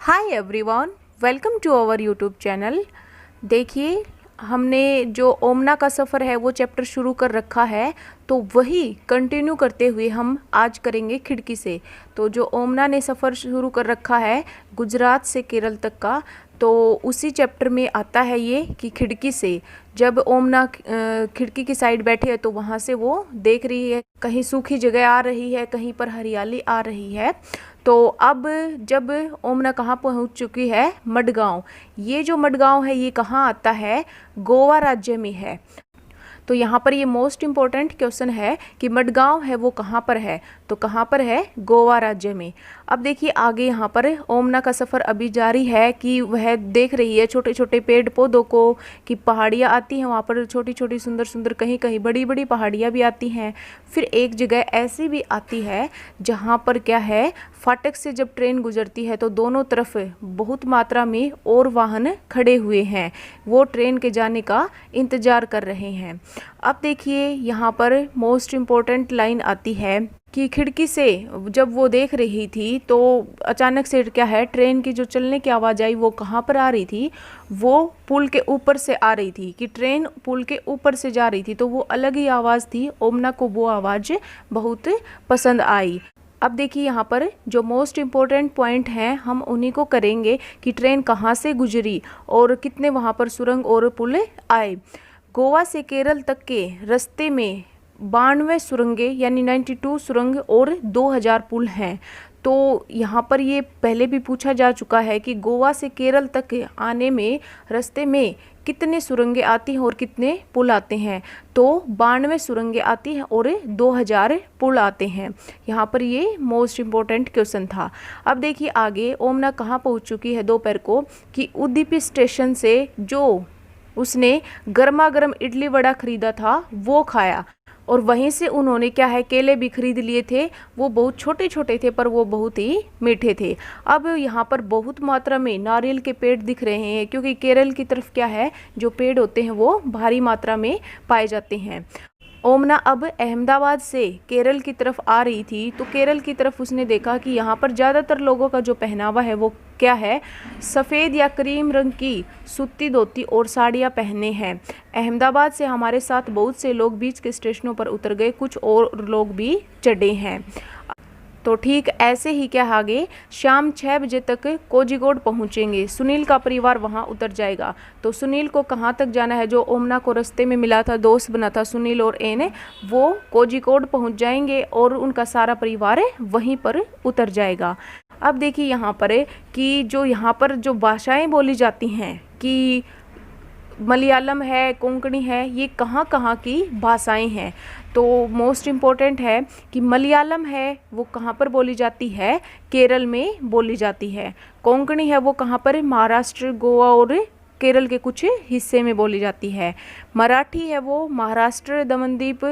Hi everyone, welcome to our YouTube channel. देखिए, हमने जो ओमना का सफ़र है वो चैप्टर शुरू कर रखा है, तो वही कंटिन्यू करते हुए हम आज करेंगे खिड़की से। तो जो ओमना ने सफ़र शुरू कर रखा है गुजरात से केरल तक का, तो उसी चैप्टर में आता है ये कि खिड़की से जब ओमना खिड़की की साइड बैठी है तो वहाँ से वो देख रही है कहीं सूखी जगह आ रही है, कहीं पर हरियाली आ रही है। तो अब जब ओमना कहाँ पहुँच चुकी है, मडगांव। ये जो मडगांव है ये कहाँ आता है, गोवा राज्य में है। तो यहाँ पर ये मोस्ट इम्पॉर्टेंट क्वेश्चन है कि मडगांव है वो कहाँ पर है, तो कहाँ पर है, गोवा राज्य में। अब देखिए आगे यहाँ पर ओमना का सफ़र अभी जारी है कि वह देख रही है छोटे छोटे पेड़ पौधों को, कि पहाड़ियाँ आती हैं वहाँ पर, छोटी छोटी सुंदर सुंदर, कहीं कहीं बड़ी बड़ी पहाड़ियाँ भी आती हैं। फिर एक जगह ऐसी भी आती है जहाँ पर क्या है, फाटक से जब ट्रेन गुजरती है तो दोनों तरफ बहुत मात्रा में और वाहन खड़े हुए हैं, वो ट्रेन के जाने का इंतज़ार कर रहे हैं। अब देखिए यहाँ पर मोस्ट इम्पॉर्टेंट लाइन आती है कि खिड़की से जब वो देख रही थी तो अचानक से क्या है, ट्रेन की जो चलने की आवाज़ आई वो कहाँ पर आ रही थी, वो पुल के ऊपर से आ रही थी। कि ट्रेन पुल के ऊपर से जा रही थी तो वो अलग ही आवाज़ थी। ओमना को वो आवाज़ बहुत पसंद आई। अब देखिए यहाँ पर जो मोस्ट इम्पोर्टेंट पॉइंट हैं हम उन्हीं को करेंगे कि ट्रेन कहाँ से गुजरी और कितने वहाँ पर सुरंग और पुल आए। गोवा से केरल तक के रास्ते में 92 सुरंगें यानी 92 सुरंग और 2000 पुल हैं। तो यहाँ पर ये पहले भी पूछा जा चुका है कि गोवा से केरल तक आने में रास्ते में कितने सुरंगें आती हैं और कितने पुल आते हैं। तो 92 सुरंगें आती हैं और 2000 पुल आते हैं। यहाँ पर ये मोस्ट इम्पोर्टेंट क्वेश्चन था। अब देखिए आगे ओमना कहाँ पहुँच चुकी है दोपहर को, कि उदीपी स्टेशन से जो उसने गर्मा गर्म इडली वड़ा खरीदा था वो खाया, और वहीं से उन्होंने क्या है, केले भी खरीद लिए थे। वो बहुत छोटे छोटे थे पर वो बहुत ही मीठे थे। अब यहाँ पर बहुत मात्रा में नारियल के पेड़ दिख रहे हैं, क्योंकि केरल की तरफ क्या है, जो पेड़ होते हैं वो भारी मात्रा में पाए जाते हैं। ओमना अब अहमदाबाद से केरल की तरफ आ रही थी, तो केरल की तरफ उसने देखा कि यहाँ पर ज़्यादातर लोगों का जो पहनावा है वो क्या है, सफ़ेद या क्रीम रंग की सूती धोती और साड़ियाँ पहने हैं। अहमदाबाद से हमारे साथ बहुत से लोग बीच के स्टेशनों पर उतर गए, कुछ और लोग भी चढ़े हैं। तो ठीक ऐसे ही क्या आगे शाम 6 बजे तक कोझिकोड पहुंचेंगे। सुनील का परिवार वहां उतर जाएगा। तो सुनील को कहां तक जाना है, जो ओमना को रास्ते में मिला था, दोस्त बना था सुनील और एन, वो कोझिकोड पहुंच जाएंगे और उनका सारा परिवार वहीं पर उतर जाएगा। अब देखिए यहाँ पर कि जो यहाँ पर जो भाषाएं बोली जाती हैं, कि मलयालम है, कोंकणी है, ये कहाँ कहाँ की भाषाएं हैं। तो मोस्ट इम्पोर्टेंट है कि मलयालम है वो कहाँ पर बोली जाती है, केरल में बोली जाती है। कोंकणी है वो कहाँ पर, महाराष्ट्र, गोवा और केरल के कुछ हिस्से में बोली जाती है। मराठी है वो महाराष्ट्र, दमनदीप,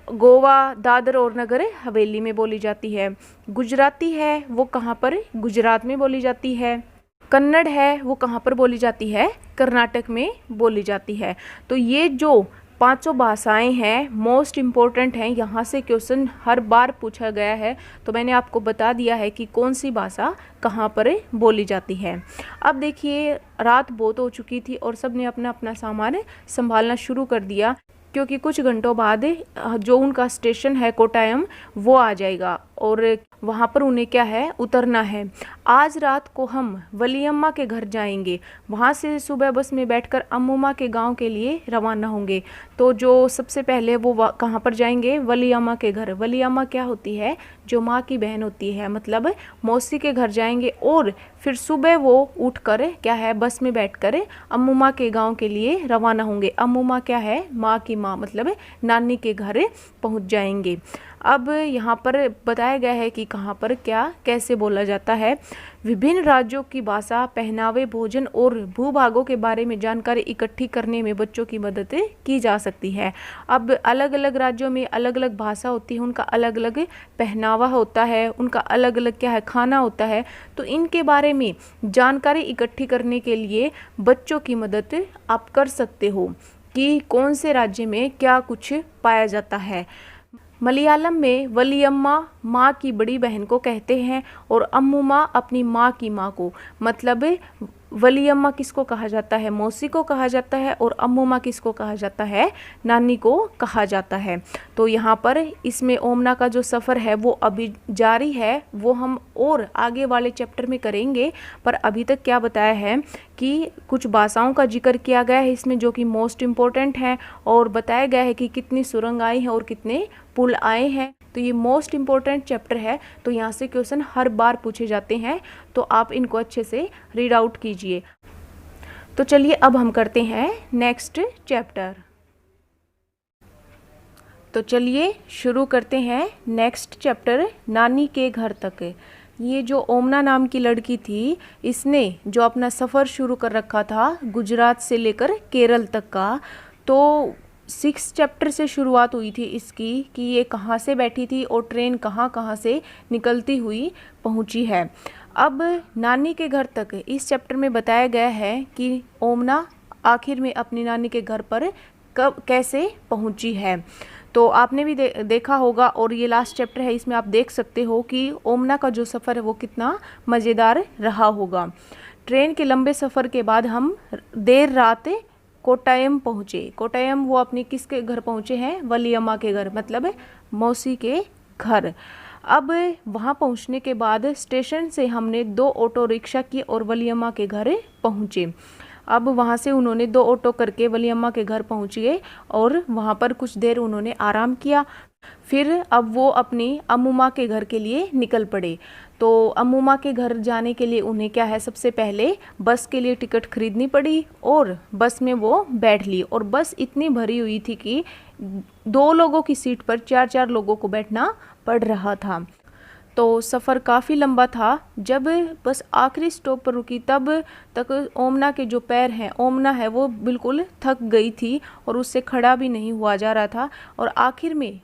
गोवा, दादर और नगर हवेली में बोली जाती है। गुजराती है वो कहाँ पर, गुजरात में बोली जाती है। कन्नड़ है वो कहाँ पर बोली जाती है, कर्नाटक में बोली जाती है। तो ये जो पांचों भाषाएं हैं मोस्ट इम्पोर्टेंट हैं, यहाँ से क्वेश्चन हर बार पूछा गया है। तो मैंने आपको बता दिया है कि कौन सी भाषा कहाँ पर बोली जाती है। अब देखिए रात बहुत हो चुकी थी और सब ने अपना अपना सामान संभालना शुरू कर दिया, क्योंकि कुछ घंटों बाद जो उनका स्टेशन है कोटायम वो आ जाएगा और वहाँ पर उन्हें क्या है, उतरना है। आज रात को हम वलियम्मा के घर जाएंगे, वहाँ से सुबह बस में बैठकर अम्मुमा के गांव के लिए रवाना होंगे। तो जो सबसे पहले वो कहाँ पर जाएंगे, वलियम्मा के घर। वलियम्मा क्या होती है, जो माँ की बहन होती है, मतलब मौसी के घर जाएंगे। और फिर सुबह वो उठकर क्या है, बस में बैठकर अम्मुमा के गांव के लिए रवाना होंगे। अम्मुमा क्या है, माँ की माँ, मतलब नानी के घर पहुँच जाएंगे। अब यहाँ पर बताया गया है कि कहाँ पर क्या कैसे बोला जाता है। विभिन्न राज्यों की भाषा, पहनावे, भोजन और भूभागों के बारे में जानकारी इकट्ठी करने में बच्चों की मदद की जा सकती है। अब अलग अलग राज्यों में अलग अलग भाषा होती है, उनका अलग अलग पहनावा होता है, उनका अलग अलग क्या है, खाना होता है। तो इनके बारे में जानकारी इकट्ठी करने के लिए बच्चों की मदद आप कर सकते हो कि कौन से राज्य में क्या कुछ पाया जाता है। मलयालम में वलियम्मा माँ की बड़ी बहन को कहते हैं और अम्मू माँ अपनी माँ की माँ को, मतलब वली अम्मा किसको कहा जाता है, मौसी को कहा जाता है, और अम्मू माँ किसको कहा जाता है, नानी को कहा जाता है। तो यहाँ पर इसमें ओमना का जो सफ़र है वो अभी जारी है, वो हम और आगे वाले चैप्टर में करेंगे। पर अभी तक क्या बताया है कि कुछ भाषाओं का जिक्र किया गया है इसमें जो कि मोस्ट इम्पोर्टेंट हैं, और बताया गया है कि कितनी सुरंग आई हैं और कितने पुल आए हैं। तो ये मोस्ट इम्पोर्टेंट चैप्टर है, तो यहाँ से क्वेश्चन हर बार पूछे जाते हैं, तो आप इनको अच्छे से रीड आउट कीजिए। तो चलिए अब हम करते हैं नेक्स्ट चैप्टर। तो चलिए शुरू करते हैं नेक्स्ट चैप्टर, नानी के घर तक। ये जो ओमना नाम की लड़की थी, इसने जो अपना सफ़र शुरू कर रखा था गुजरात से लेकर केरल तक का, तो 6 चैप्टर से शुरुआत हुई थी इसकी कि ये कहाँ से बैठी थी और ट्रेन कहाँ कहाँ से निकलती हुई पहुँची है। अब नानी के घर तक इस चैप्टर में बताया गया है कि ओमना आखिर में अपनी नानी के घर पर कब कैसे पहुँची है। तो आपने भी देखा होगा, और ये लास्ट चैप्टर है, इसमें आप देख सकते हो कि ओमना का जो सफ़र है वो कितना मज़ेदार रहा होगा। ट्रेन के लंबे सफ़र के बाद हम देर रात कोट्टायम पहुँचे। कोट्टायम वो अपनी किसके घर पहुँचे हैं, वली अम्मा के घर, मतलब मौसी के घर। अब वहाँ पहुँचने के बाद स्टेशन से हमने 2 ऑटो रिक्शा की और वली अम्मा के घर पहुँचे। अब वहाँ से उन्होंने 2 ऑटो करके वली अम्मा के घर पहुँच गए और वहाँ पर कुछ देर उन्होंने आराम किया। फिर अब वो अपनी अम्मू माँ के घर के लिए निकल पड़े। तो अम्मू माँ के घर जाने के लिए उन्हें क्या है, सबसे पहले बस के लिए टिकट खरीदनी पड़ी और बस में वो बैठ ली। और बस इतनी भरी हुई थी कि 2 लोगों की सीट पर 4-4 लोगों को बैठना पड़ रहा था। तो सफ़र काफ़ी लंबा था। जब बस आखिरी स्टॉप पर रुकी तब तक ओमना के जो पैर हैं, ओमना है वो बिल्कुल थक गई थी और उससे खड़ा भी नहीं हुआ जा रहा था। और आखिर में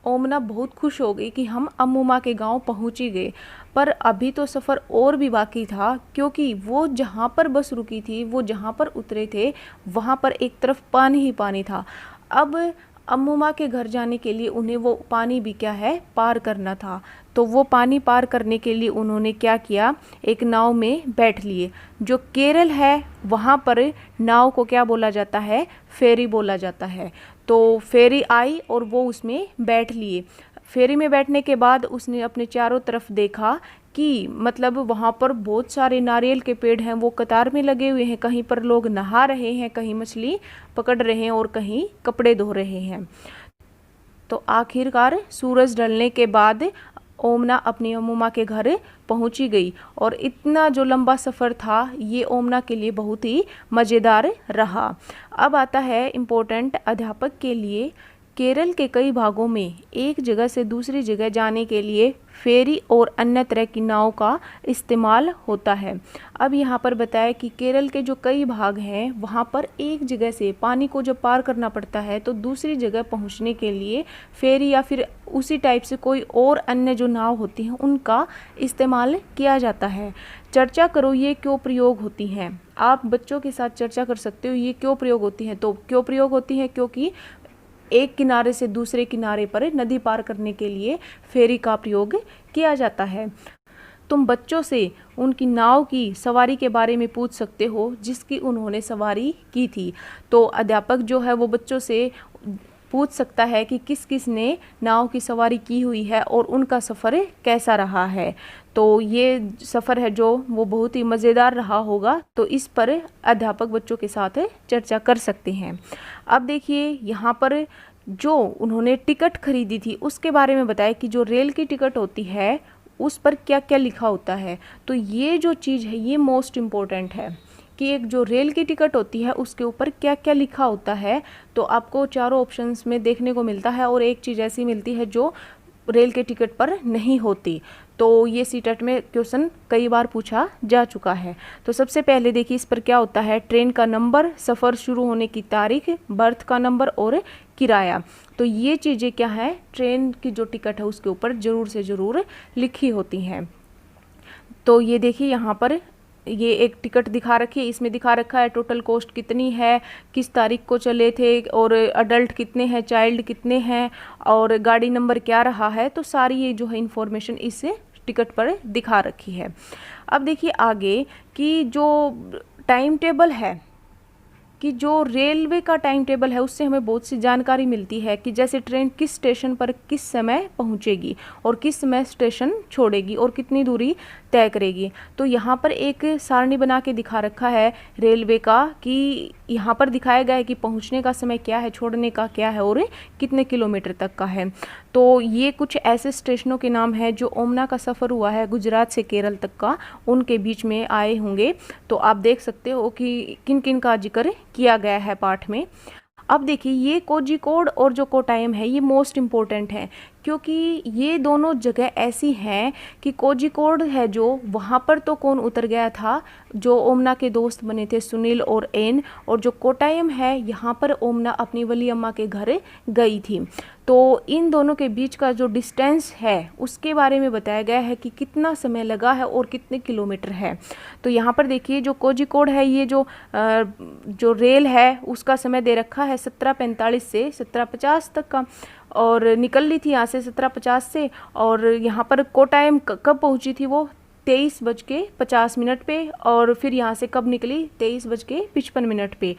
ओमना बहुत खुश हो गई कि हम अम्मू माँ के गांव पहुँच ही गए। पर अभी तो सफ़र और भी बाकी था, क्योंकि वो जहाँ पर बस रुकी थी, वो जहाँ पर उतरे थे, वहाँ पर एक तरफ पानी ही पानी था। अब अम्मू माँ के घर जाने के लिए उन्हें वो पानी भी क्या है, पार करना था। तो वो पानी पार करने के लिए उन्होंने क्या किया, एक नाव में बैठ लिए। जो केरल है वहाँ पर नाव को क्या बोला जाता है, फेरी बोला जाता है। तो फेरी आई और वो उसमें बैठ लिए। फेरी में बैठने के बाद उसने अपने चारों तरफ देखा कि मतलब वहाँ पर बहुत सारे नारियल के पेड़ हैं, वो कतार में लगे हुए हैं। कहीं पर लोग नहा रहे हैं, कहीं मछली पकड़ रहे हैं और कहीं कपड़े धो रहे हैं। तो आखिरकार सूरज ढलने के बाद ओमना अपनी अम्मू माँ के घर पहुँची गई। और इतना जो लंबा सफ़र था ये ओमना के लिए बहुत ही मज़ेदार रहा। अब आता है इम्पोर्टेंट अध्यापक के लिए। केरल के कई भागों में एक जगह से दूसरी जगह जाने के लिए फेरी और अन्य तरह की नाव का इस्तेमाल होता है। अब यहाँ पर बताया कि केरल के जो कई भाग हैं वहाँ पर एक जगह से पानी को जब पार करना पड़ता है तो दूसरी जगह पहुँचने के लिए फेरी या फिर उसी टाइप से कोई और अन्य जो नाव होती हैं उनका इस्तेमाल किया जाता है। चर्चा करो ये क्यों प्रयोग होती हैं। आप बच्चों के साथ चर्चा कर सकते हो ये क्यों प्रयोग होती हैं। तो क्यों प्रयोग होती हैं, क्योंकि एक किनारे से दूसरे किनारे पर नदी पार करने के लिए फेरी का प्रयोग किया जाता है। तुम बच्चों से उनकी नाव की सवारी के बारे में पूछ सकते हो जिसकी उन्होंने सवारी की थी। तो अध्यापक जो है वो बच्चों से पूछ सकता है कि किस किस ने नाव की सवारी की हुई है और उनका सफ़र कैसा रहा है। तो ये सफ़र है जो वो बहुत ही मज़ेदार रहा होगा। तो इस पर अध्यापक बच्चों के साथ चर्चा कर सकते हैं। अब देखिए यहाँ पर जो उन्होंने टिकट खरीदी थी उसके बारे में बताया कि जो रेल की टिकट होती है उस पर क्या क्या लिखा होता है। तो ये जो चीज़ है ये मोस्ट इम्पोर्टेंट है कि एक जो रेल की टिकट होती है उसके ऊपर क्या क्या लिखा होता है। तो आपको चारों ऑप्शंस में देखने को मिलता है और एक चीज़ ऐसी मिलती है जो रेल के टिकट पर नहीं होती। तो ये सीटेट में क्वेश्चन कई बार पूछा जा चुका है। तो सबसे पहले देखिए इस पर क्या होता है, ट्रेन का नंबर, सफ़र शुरू होने की तारीख, बर्थ का नंबर और किराया। तो ये चीज़ें क्या है, ट्रेन की जो टिकट है उसके ऊपर ज़रूर से ज़रूर लिखी होती हैं। तो ये देखिए यहाँ पर ये एक टिकट दिखा रखी है, इसमें दिखा रखा है टोटल कॉस्ट कितनी है, किस तारीख को चले थे, और अडल्ट कितने हैं, चाइल्ड कितने हैं, और गाड़ी नंबर क्या रहा है। तो सारी ये जो है इन्फॉर्मेशन इस टिकट पर दिखा रखी है। अब देखिए आगे कि जो टाइम टेबल है, कि जो रेलवे का टाइम टेबल है उससे हमें बहुत सी जानकारी मिलती है कि जैसे ट्रेन किस स्टेशन पर किस समय पहुंचेगी और किस समय स्टेशन छोड़ेगी और कितनी दूरी तय करेगी। तो यहाँ पर एक सारणी बना के दिखा रखा है रेलवे का, कि यहाँ पर दिखाया गया है कि पहुँचने का समय क्या है, छोड़ने का क्या है और कितने किलोमीटर तक का है। तो ये कुछ ऐसे स्टेशनों के नाम हैं जो ओमना का सफ़र हुआ है गुजरात से केरल तक का, उनके बीच में आए होंगे। तो आप देख सकते हो कि किन किन का जिक्र किया गया है पाठ में। अब देखिए ये कोझिकोड और जो कोट्टायम है ये मोस्ट इम्पोर्टेंट है, क्योंकि ये दोनों जगह ऐसी हैं कि कोझिकोड है जो वहाँ पर तो कौन उतर गया था, जो ओमना के दोस्त बने थे सुनील और एन, और जो कोट्टायम है यहाँ पर ओमना अपनी वली अम्मा के घर गई थी। तो इन दोनों के बीच का जो डिस्टेंस है उसके बारे में बताया गया है कि कितना समय लगा है और कितने किलोमीटर है। तो यहाँ पर देखिए जो कोझिकोड है, ये जो रेल है उसका समय दे रखा है 17:45 से 17:50 तक का, और निकल ली थी यहाँ से 17:50 से, और यहाँ पर कोट्टायम कब पहुँची थी वो 23:50 पे, और फिर यहाँ से कब निकली 23:55 पे।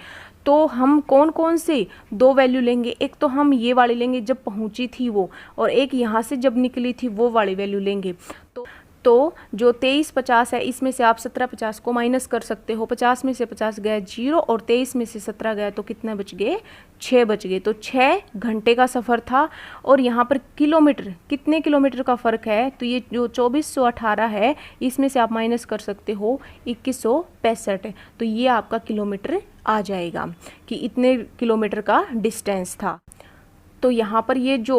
तो हम कौन कौन से दो वैल्यू लेंगे, एक तो हम ये वाली लेंगे जब पहुँची थी वो, और एक यहाँ से जब निकली थी वो वाली वैल्यू लेंगे। तो जो 23:50 है इसमें से आप 17:50 को माइनस कर सकते हो, 50 में से 50 गया 0 और 23 में से 17 गया तो कितना बच गए, 6 बच गए। तो 6 घंटे का सफ़र था। और यहाँ पर किलोमीटर, कितने किलोमीटर का फ़र्क है, तो ये जो 2418 है इसमें से आप माइनस कर सकते हो 2165, तो ये आपका किलोमीटर आ जाएगा कि इतने किलोमीटर का डिस्टेंस था। तो यहाँ पर ये जो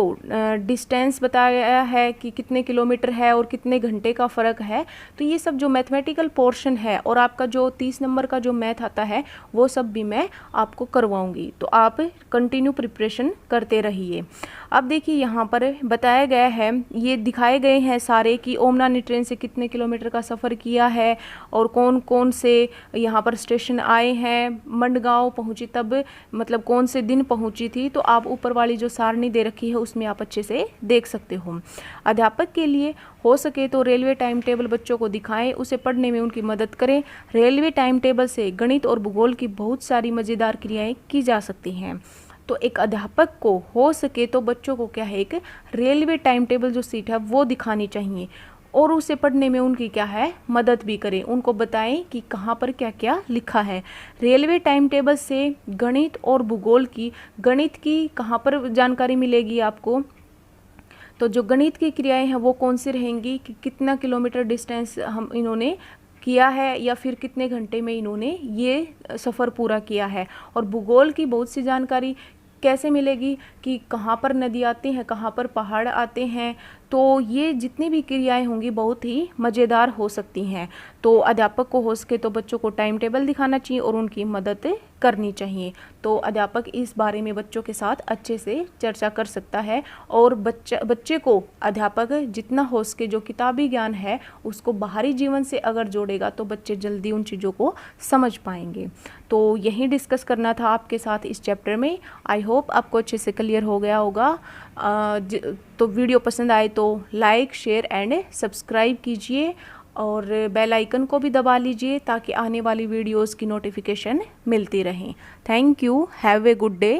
डिस्टेंस बताया गया है कि कितने किलोमीटर है और कितने घंटे का फ़र्क है, तो ये सब जो मैथमेटिकल पोर्शन है और आपका जो 30 नंबर का जो मैथ आता है वो सब भी मैं आपको करवाऊंगी। तो आप कंटिन्यू प्रिपरेशन करते रहिए। अब देखिए यहाँ पर बताया गया है, ये दिखाए गए हैं सारे कि ओमना ने ट्रेन से कितने किलोमीटर का सफ़र किया है और कौन कौन से यहाँ पर स्टेशन आए हैं, मंडगांव पहुँची तब मतलब कौन से दिन पहुँची थी। तो आप ऊपर वाली जो सारणी दे रखी है उसमें आप अच्छे से देख सकते हो। अध्यापक के लिए हो सके तो रेलवे टाइम टेबल बच्चों को दिखाएं, उसे पढ़ने में उनकी मदद करें। रेलवे टाइम टेबल से गणित और भूगोल की बहुत सारी मज़ेदार क्रियाएं की जा सकती हैं। तो एक अध्यापक को हो सके तो बच्चों को क्या है, एक रेलवे टाइम टेबल जो सीट है वो दिखानी चाहिए और उसे पढ़ने में उनकी क्या है मदद भी करें, उनको बताएं कि कहाँ पर क्या क्या लिखा है। रेलवे टाइम टेबल से गणित और भूगोल की, गणित की कहाँ पर जानकारी मिलेगी आपको, तो जो गणित की क्रियाएं हैं वो कौन सी रहेंगी कि कितना किलोमीटर डिस्टेंस हम इन्होंने किया है या फिर कितने घंटे में इन्होंने ये सफ़र पूरा किया है। और भूगोल की बहुत सी जानकारी कैसे मिलेगी कि कहाँ पर नदी आती हैं, कहाँ पर पहाड़ आते हैं। तो ये जितनी भी क्रियाएं होंगी बहुत ही मज़ेदार हो सकती हैं। तो अध्यापक को हो सके तो बच्चों को टाइम टेबल दिखाना चाहिए और उनकी मदद करनी चाहिए। तो अध्यापक इस बारे में बच्चों के साथ अच्छे से चर्चा कर सकता है और बच्चे को अध्यापक जितना हो सके जो किताबी ज्ञान है उसको बाहरी जीवन से अगर जोड़ेगा तो बच्चे जल्दी उन चीज़ों को समझ पाएंगे। तो यही डिस्कस करना था आपके साथ इस चैप्टर में। आई होप आपको अच्छे से क्लियर हो गया होगा। तो वीडियो पसंद आए तो लाइक शेयर एंड सब्सक्राइब कीजिए और बेल आइकन को भी दबा लीजिए ताकि आने वाली वीडियोस की नोटिफिकेशन मिलती रहें। Thank you, have a good day.